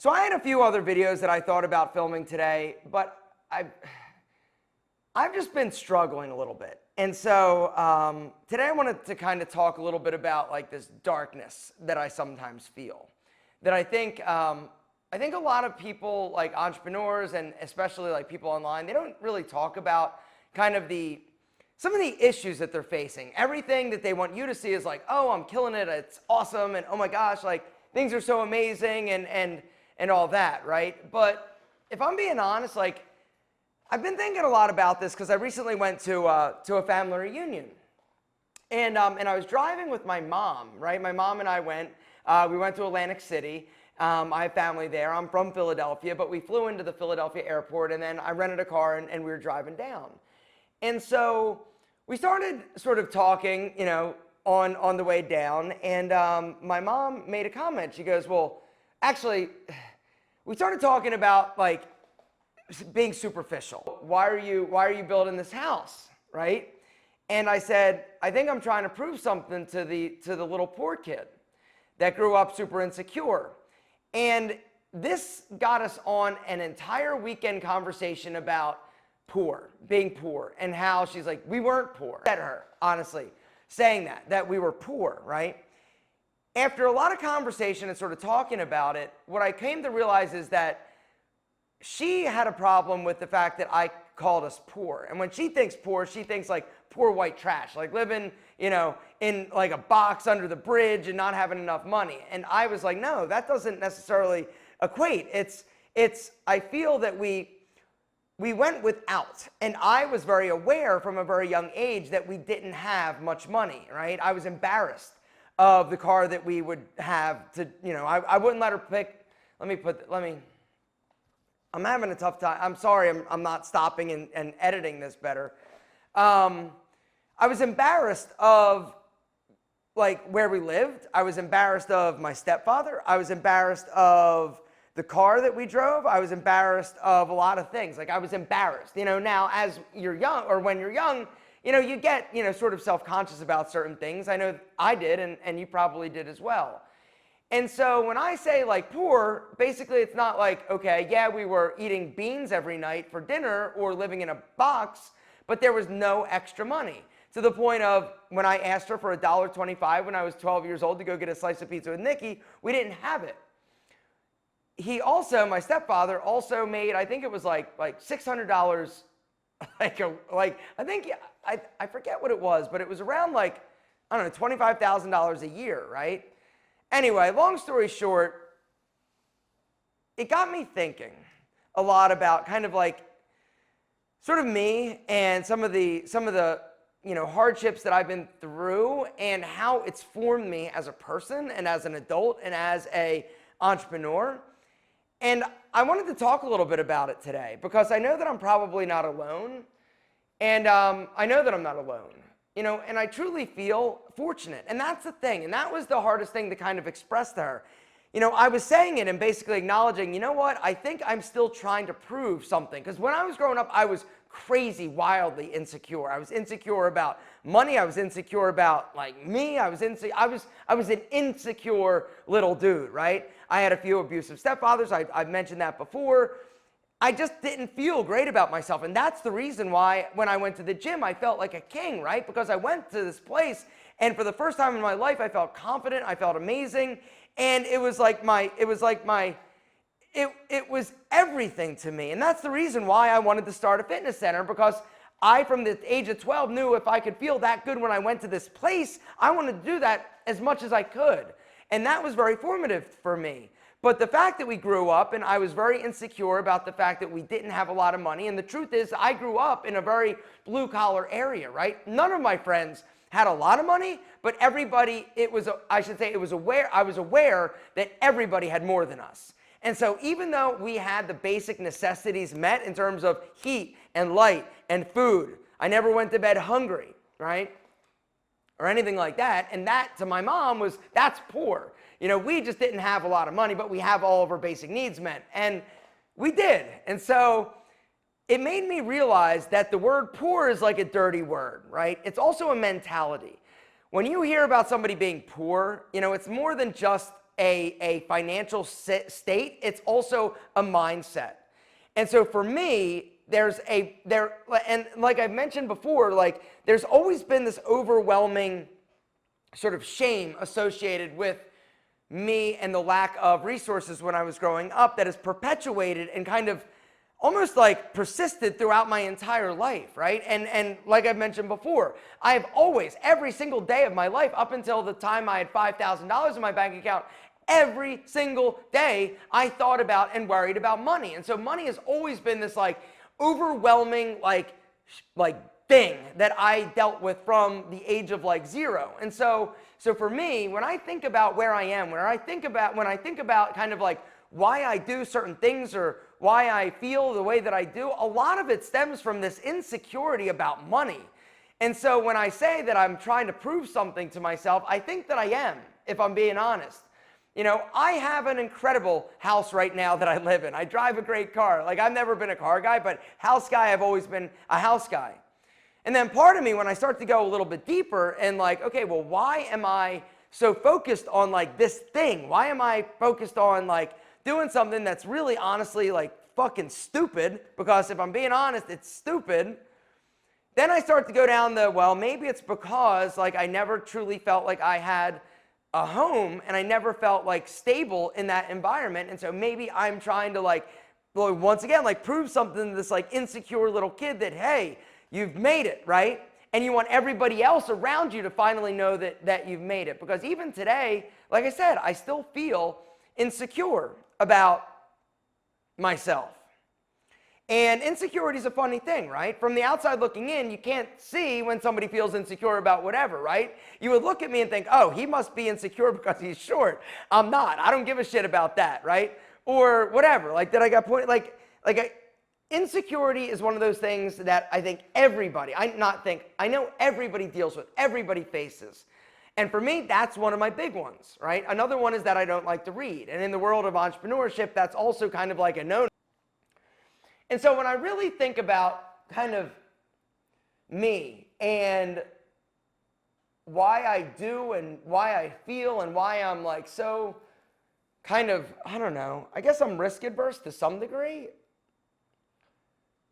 So I had a few other videos that I thought about filming today, but I've just been struggling a little bit. And so today I wanted to kind of talk a little bit about like this darkness that I sometimes feel. That I think a lot of people, like entrepreneurs and especially like people online, they don't really talk about kind of some of the issues that they're facing. Everything that they want you to see is like, oh, I'm killing it, it's awesome, and oh my gosh, like things are so amazing and all that, right? But if I'm being honest, like I've been thinking a lot about this because I recently went to a family reunion, and I was driving with my mom, right? My mom and I went. We went to Atlantic City. I have family there. I'm from Philadelphia, but we flew into the Philadelphia airport, and then I rented a car and we were driving down. And so we started sort of talking, you know, on the way down, and my mom made a comment. She goes, well, actually, we started talking about like being superficial. Why are you building this house, right? And I said, I think I'm trying to prove something to the little poor kid that grew up super insecure. And this got us on an entire weekend conversation about being poor, and how she's like, we weren't poor. At her, honestly, saying that we were poor, right? After a lot of conversation and sort of talking about it, what I came to realize is that she had a problem with the fact that I called us poor. And when she thinks poor, she thinks like poor white trash, like living, you know, in like a box under the bridge and not having enough money. And I was like, no, that doesn't necessarily equate. I feel that we went without. And I was very aware from a very young age that we didn't have much money, right? I was embarrassed of the car that we would have to, you know, I wouldn't let her pick. I'm having a tough time. I'm sorry, I'm not stopping and editing this better. I was embarrassed of like where we lived. I was embarrassed of my stepfather. I was embarrassed of the car that we drove. I was embarrassed of a lot of things. Like I was embarrassed, you know. Now as you're young, or when you're young, you know, you get, you know, sort of self-conscious about certain things. I know I did, and you probably did as well. And so when I say like poor, basically it's not like, okay, yeah, we were eating beans every night for dinner or living in a box, but there was no extra money. To the point of when I asked her for $1.25 when I was 12 years old to go get a slice of pizza with Nikki, we didn't have it. He also, my stepfather, also made, I think it was like $600, I forget what it was, but it was around like, I don't know, $25,000 a year, right? Anyway, long story short, it got me thinking a lot about kind of like sort of me and some of the you know, hardships that I've been through and how it's formed me as a person and as an adult and as an entrepreneur. And I wanted to talk a little bit about it today because I know that I'm probably not alone, and I know that I'm not alone. You know, and I truly feel fortunate. And that's the thing. And that was the hardest thing to kind of express to her. You know, I was saying it and basically acknowledging, you know what, I think I'm still trying to prove something. Because when I was growing up, I was crazy, wildly insecure. I was insecure about money. I was insecure about like me. I was an insecure little dude, right? I had a few abusive stepfathers. I've mentioned that before. I just didn't feel great about myself. And that's the reason why when I went to the gym, I felt like a king, right? Because I went to this place and for the first time in my life, I felt confident. I felt amazing. And it was everything to me. And that's the reason why I wanted to start a fitness center, because I, from the age of 12, knew if I could feel that good when I went to this place, I wanted to do that as much as I could. And that was very formative for me. But the fact that we grew up, and I was very insecure about the fact that we didn't have a lot of money. And the truth is, I grew up in a very blue-collar area, right? None of my friends had a lot of money, but everybody, I was aware that everybody had more than us. And so even though we had the basic necessities met in terms of heat and light and food, I never went to bed hungry, right? Or anything like that. And that, to my mom, that's poor. You know, we just didn't have a lot of money, but we have all of our basic needs met. And we did. And so it made me realize that the word poor is like a dirty word, right? It's also a mentality. When you hear about somebody being poor, you know, it's more than just a financial state, it's also a mindset. And so for me, and like I've mentioned before, like there's always been this overwhelming sort of shame associated with me and the lack of resources when I was growing up that is perpetuated and kind of almost like persisted throughout my entire life, right? And like I've mentioned before, I've always, every single day of my life, up until the time I had $5,000 in my bank account, every single day I thought about and worried about money. And so money has always been this like overwhelming like thing that I dealt with from the age of like 0. And so for me, when I think about where I am, when I think about kind of like why I do certain things or why I feel the way that I do, a lot of it stems from this insecurity about money. And so when I say that I'm trying to prove something to myself, I think that I am, if I'm being honest. You know, I have an incredible house right now that I live in. I drive a great car. Like, I've never been a car guy, but house guy, I've always been a house guy. And then part of me, when I start to go a little bit deeper and like, okay, well, why am I so focused on like this thing? Why am I focused on like doing something that's really honestly like fucking stupid? Because if I'm being honest, it's stupid. Then I start to go down the, well, maybe it's because like I never truly felt like I had a home and I never felt like stable in that environment. And so maybe I'm trying to like, well, once again, like prove something to this like insecure little kid that, hey, you've made it, right? And you want everybody else around you to finally know that you've made it. Because even today, like I said, I still feel insecure about myself. And insecurity is a funny thing, right? From the outside looking in, you can't see when somebody feels insecure about whatever, right? You would look at me and think, oh, he must be insecure because he's short. I'm not. I don't give a shit about that, right? Or whatever. Like, that I got pointed, insecurity is one of those things that I think I know everybody deals with, everybody faces. And for me, that's one of my big ones, right? Another one is that I don't like to read. And in the world of entrepreneurship, that's also kind of like a no. And so when I really think about kind of me and why I do and why I feel and why I'm like so kind of, I don't know, I guess I'm risk adverse to some degree.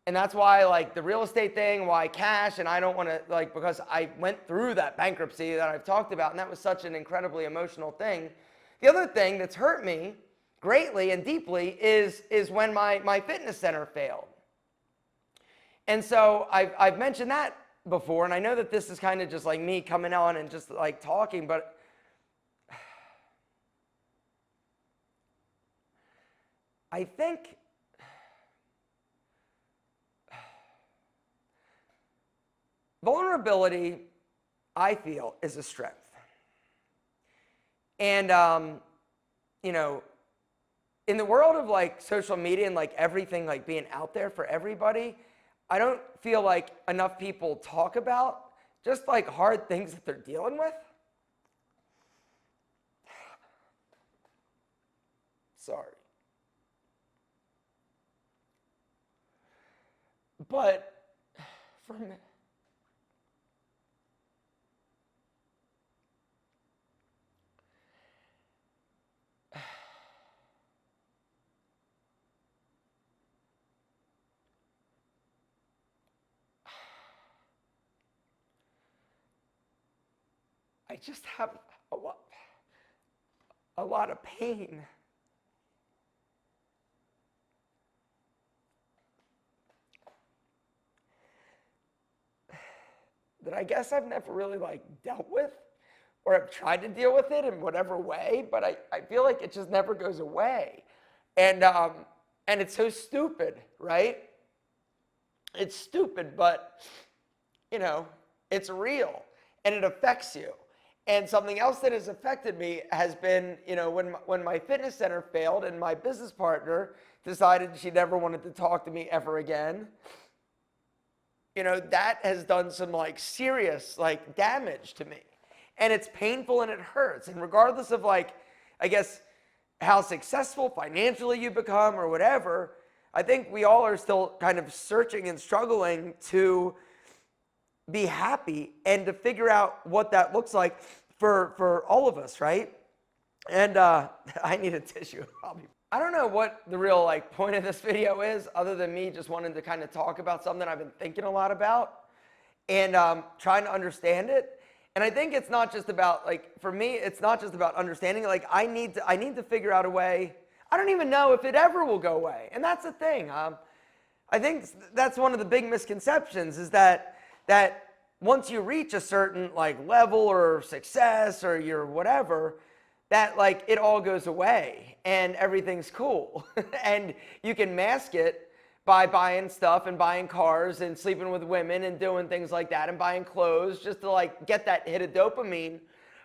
And that's why like the real estate thing, why cash, and I don't want to like, because I went through that bankruptcy that I've talked about, and that was such an incredibly emotional thing. The other thing that's hurt me greatly and deeply is when my fitness center failed. And so I've mentioned that before, and I know that this is kind of just like me coming on and just like talking, but I think vulnerability, I feel, is a strength. And, you know, in the world of like social media and like everything like being out there for everybody, I don't feel like enough people talk about just like hard things that they're dealing with. Sorry. But for me, I just have a lot of pain. That I guess I've never really like dealt with, or I've tried to deal with it in whatever way, but I feel like it just never goes away. And it's so stupid, right? It's stupid, but you know, it's real and it affects you. And something else that has affected me has been, you know, when my fitness center failed and my business partner decided she never wanted to talk to me ever again, you know, that has done some like serious like damage to me. And it's painful and it hurts. And regardless of like, I guess, how successful financially you become or whatever, I think we all are still kind of searching and struggling to be happy and to figure out what that looks like for all of us, right? And I need a tissue. I don't know what the real point of this video is, other than me just wanting to kind of talk about something I've been thinking a lot about and trying to understand it. And I think it's not just about for me, it's not just about understanding. I need to figure out a way. I don't even know if it ever will go away, and that's the thing. I think that's one of the big misconceptions is that once you reach a certain level or success or your whatever, that it all goes away and everything's cool. And you can mask it by buying stuff and buying cars and sleeping with women and doing things like that and buying clothes just to get that hit of dopamine.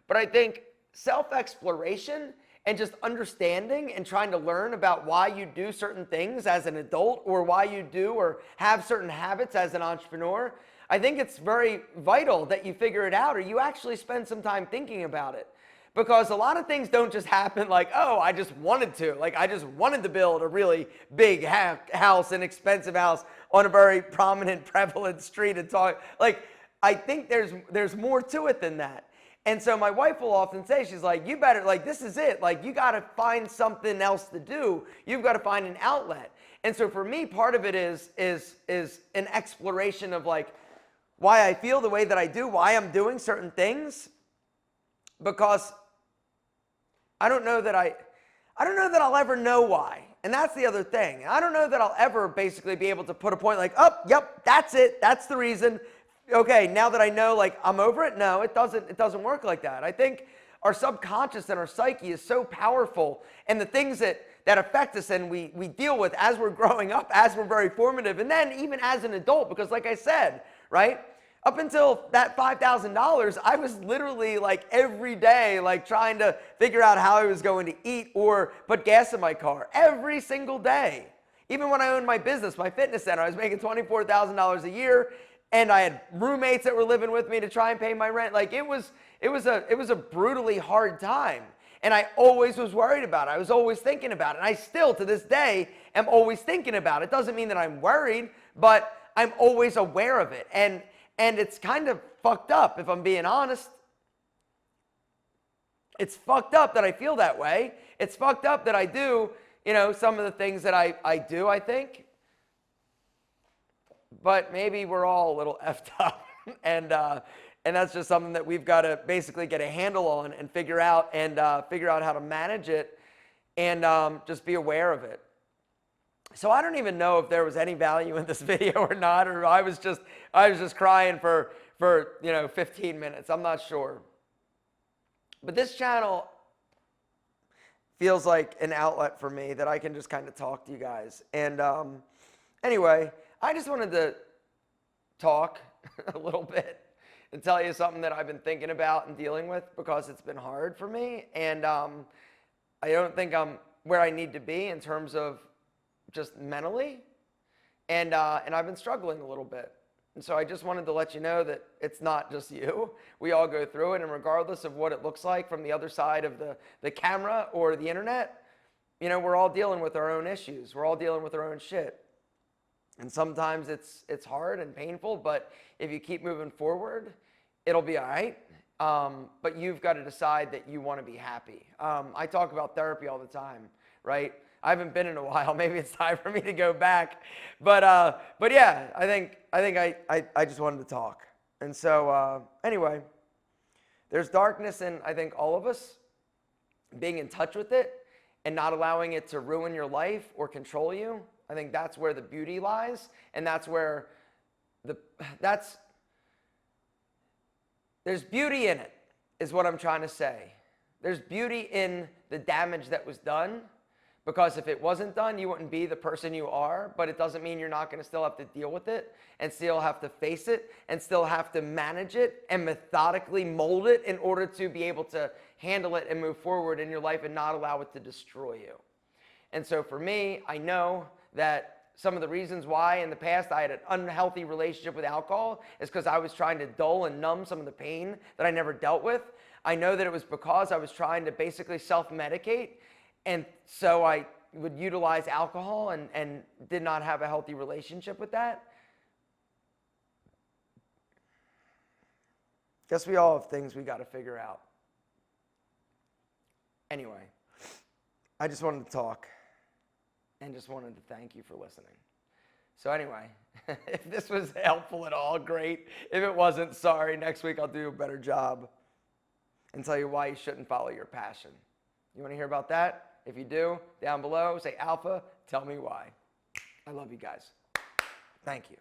But I think self-exploration and just understanding and trying to learn about why you do certain things as an adult or why you do or have certain habits as an entrepreneur, I think it's very vital that you figure it out or you actually spend some time thinking about it. Because a lot of things don't just happen oh, I just wanted to. I just wanted to build a really big house, an expensive house on a very prominent, prevalent street and talk. I think there's more to it than that. And so my wife will often say, she's like, you better, this is it. You got to find something else to do. You've got to find an outlet. And so for me, part of it is an exploration of why I feel the way that I do, why I'm doing certain things, because I don't know that I'll ever know why. And that's the other thing. I don't know that I'll ever basically be able to put a point oh, yep, that's it. That's the reason. Okay, now that I know I'm over it. No, it doesn't work like that. I think our subconscious and our psyche is so powerful, and the things that affect us and we deal with as we're growing up, as we're very formative, and then even as an adult, because like I said, right? Up until that $5,000, I was literally every day trying to figure out how I was going to eat or put gas in my car every single day. Even when I owned my business, my fitness center, I was making $24,000 a year, and I had roommates that were living with me to try and pay my rent. It was a brutally hard time, and I always was worried about it. I was always thinking about it, and I still to this day am always thinking about it. Doesn't mean that I'm worried, but I'm always aware of it, and it's kind of fucked up if I'm being honest. It's fucked up that I feel that way. It's fucked up that I do, some of the things that I do, I think. But maybe we're all a little effed up. And that's just something that we've got to basically get a handle on and figure out how to manage it and just be aware of it. So I don't even know if there was any value in this video or not, or I was just crying for 15 minutes. I'm not sure. But this channel feels like an outlet for me that I can just kind of talk to you guys. And anyway, I just wanted to talk a little bit and tell you something that I've been thinking about and dealing with because it's been hard for me. And I don't think I'm where I need to be in terms of just mentally. And I've been struggling a little bit. And so I just wanted to let you know that it's not just you. We all go through it, and regardless of what it looks like from the other side of the camera or the internet, we're all dealing with our own issues. We're all dealing with our own shit. And sometimes it's hard and painful, but if you keep moving forward, it'll be all right. But you've got to decide that you want to be happy. I talk about therapy all the time, right? I haven't been in a while. Maybe it's time for me to go back. But yeah, I think I just wanted to talk. And so anyway, there's darkness in, I think, all of us. Being in touch with it and not allowing it to ruin your life or control you. I think that's where the beauty lies, and that's where there's beauty in it, is what I'm trying to say. There's beauty in the damage that was done, because if it wasn't done, you wouldn't be the person you are, but it doesn't mean you're not going to still have to deal with it and still have to face it and still have to manage it and methodically mold it in order to be able to handle it and move forward in your life and not allow it to destroy you. And so for me, I know that some of the reasons why in the past I had an unhealthy relationship with alcohol is because I was trying to dull and numb some of the pain that I never dealt with. I know that it was because I was trying to basically self-medicate, and so I would utilize alcohol and did not have a healthy relationship with that. Guess we all have things we got to figure out. Anyway, I just wanted to talk and just wanted to thank you for listening. So anyway, if this was helpful at all, great. If it wasn't, sorry. Next week I'll do a better job and tell you why you shouldn't follow your passion. You want to hear about that? If you do, down below, say alpha, tell me why. I love you guys. Thank you.